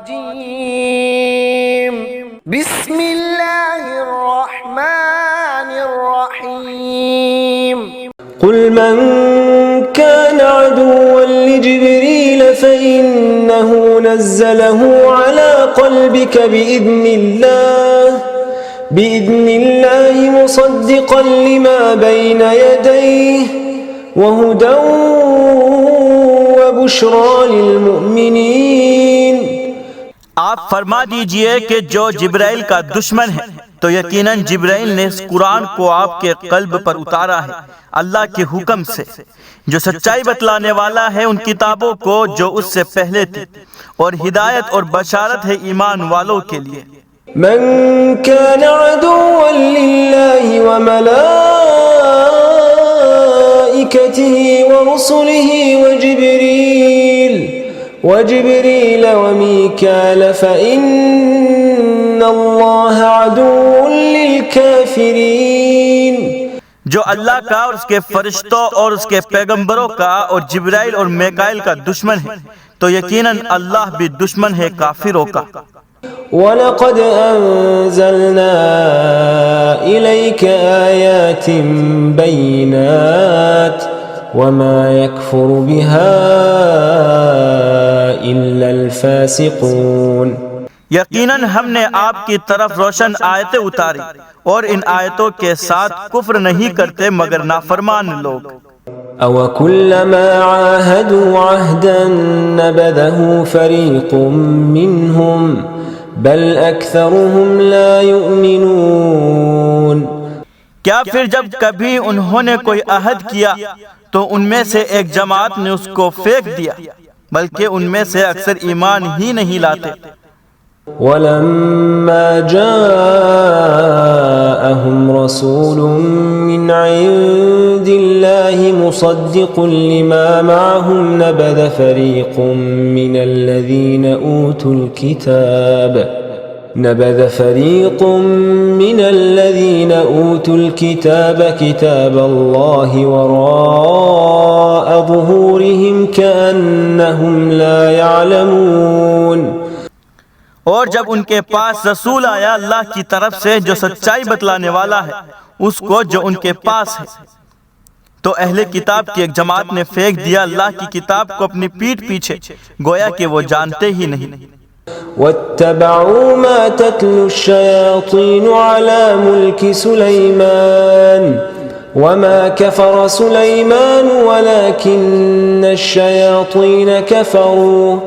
रजीम बिस्मिल्लाहिर्रहमानिर्रहीम कुल मन कान अदुव्वन लिजिब्रील फ़इन्नहु नज़्ज़लहु अला क़ल्बिक बिइज़्निल्लाहि मुसद्दिक़न लिमा बैन यदैहि वहुदन व बुश्रा लिलमुमिनीन। आप फरमा दीजिए कि जो जिब्राइल का दुश्मन है तो यकीनन जिब्राइल ने इस कुरान को आपके कल्ब पर उतारा है अल्लाह के हुक्म से, जो सच्चाई बतलाने वाला है उन किताबों को जो उससे पहले थी, और हिदायत और बशारत है ईमान वालों के लिए। मन कान अदुव्वन लिल्लाहि व मलाइकतिहि व रुसुलिहि व जिब्रील व मीकाल फ़इन्नल्लाह अदुव्वुन लिलकाफ़िरीन। जो अल्लाह का और उसके फरिश्तों और उसके पैगंबरों का और जिब्राइल और मीकाईल का दुश्मन है तो यकीनन अल्लाह भी दुश्मन है काफिरों का। वलक़द अंज़लना इलैका आयातिन बय्यिनात वमा यकफुरु बिहा इल्लल फ़ासिक़ून। यकीनन हमने आपकी तरफ रोशन आयतें उतारी और इन आयतों के साथ कुफ्र नहीं करते मगर नाफरमान लोग। अव कुल्लमा आहदू अहदन नबदहु फरीक़ुम मिनहुम बल अक्सरुहुम ला युमिनून। क्या फिर जब कभी उन्होंने कोई अहद किया तो उनमें से एक जमात ने उसको फेंक दिया, बल्कि उनमें से अक्सर ईमान ही नहीं लाते। वलम्मा जाअहुम रसूलुम मिन इंदिल्लाहि मुसद्दिक़ुन लिमा मअहुम नबद फरीक़ुम मिनल्लज़ीन ऊतुल किताब किताबल्लाहि वराअ ज़ुहूरिहिम कअन्नहुम ला यअलमून। और जब उनके पास रसूल आया अल्लाह की तरफ से जो सच्चाई बतलाने वाला है उसको जो उनके पास है, तो अहले किताब की एक जमात ने फेंक दिया अल्लाह की किताब को अपनी पीठ पीछे, गोया कि वो जानते ही नहीं। वत्तबअू मा तत्लु अश्शयातीनु अला मुल्कि सुलैमान वमा कफर सुलैमान वलाकिन्न अश्शयातीन कफरू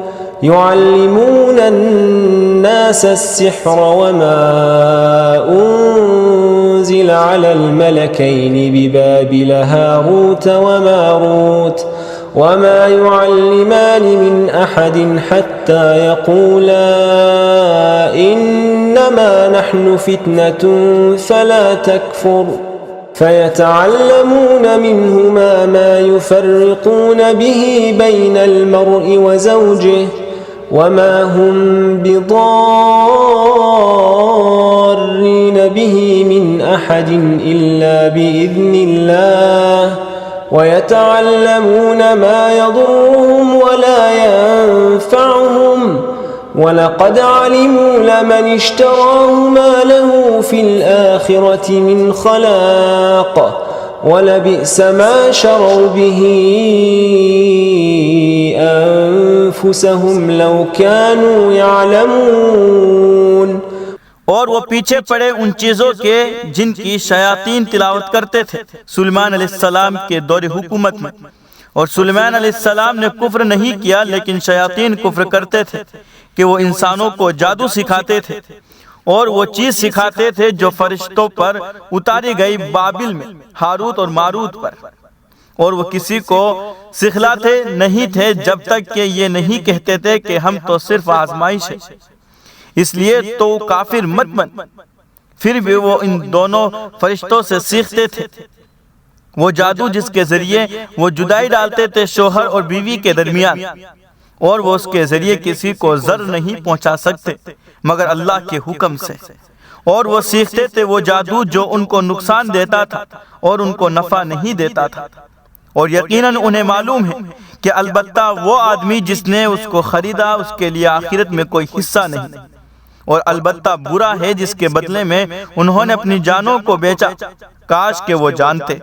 युअल्लिमून अन्नास अस्सिह्र वमा उन्ज़िल अलल मलकैनि बिबाबिल हारूत वमारूत वमा युअल्लिमान मिन अहदिन हत्ता यक़ूला इन्नमा नहनु फितनतुन फला तकफुर फयतअल्लमून मिन्हुमा मा युफ़र्रिक़ून बिही बैनल मर्इ व ज़ौजिहि वमा हुम बिदार्रीन बिही मिन अहदिन इल्ला बिइज़्निल्लाह वयतअल्लमून मा यदुर्रुहुम वला यंफ़अुहुम वलक़द अलिमू लमन इश्तराहु मा लहु फ़िल आख़िरति मिन ख़लाक़ वलबिअस मा शरौ बिही अन्फ़ुसहुम लौ कानू यअलमून। और वो पीछे पड़े उन चीजों के जिनकी शयातीन तिलावत करते थे सुलेमान अलैहिस्सलाम के दौरे हुकूमत में। और सुलेमान अलैहिस्सलाम ने कुफ्र नहीं किया, लेकिन शयातीन कुफ्र करते थे कि वो इंसानों को जादू सिखाते थे और वो चीज सिखाते थे जो फरिश्तों पर उतारी गई बाबिल में हारूत और मारूत पर, और वो किसी को सिखलाते नहीं थे जब तक कि ये नहीं कहते थे कि हम तो सिर्फ आजमाइश है, इसलिए तो काफिर मत बन। फिर भी वो इन दोनों फरिश्तों से सीखते थे वो जादू जिसके जरिए वो जुदाई डालते थे शोहर और बीवी के दरमियान, और वो उसके जरिए किसी को जर नहीं पहुंचा सकते मगर अल्लाह के हुक्म से। और वो सीखते थे वो जादू जो उनको नुकसान देता था और उनको नफा नहीं देता था। और यकीनन उन्हें मालूम है कि अलबत्ता वो आदमी जिसने उसको खरीदा उसके लिए आखिरत में कोई हिस्सा नहीं, और अलबत्ता बुरा है जिसके बदले में उन्होंने अपनी जानों को बेचा। काश के वो जानते।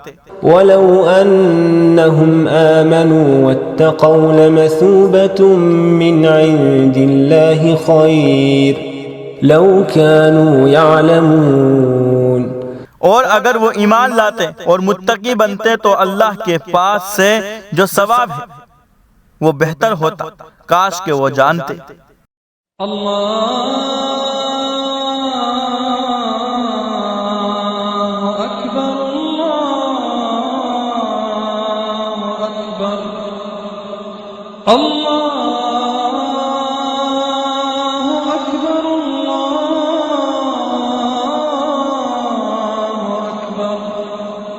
वलौ अन्नहुम आमनू वत्तक़ौ लमसूबतुम मिन इंदिल्लाहि खैर लौ कानू यअलमून। और अगर वो ईमान लाते और मुत्तकी बनते तो अल्लाह के पास से जो सवाब है वो बेहतर होता, काश के वो जानते। अल्लाह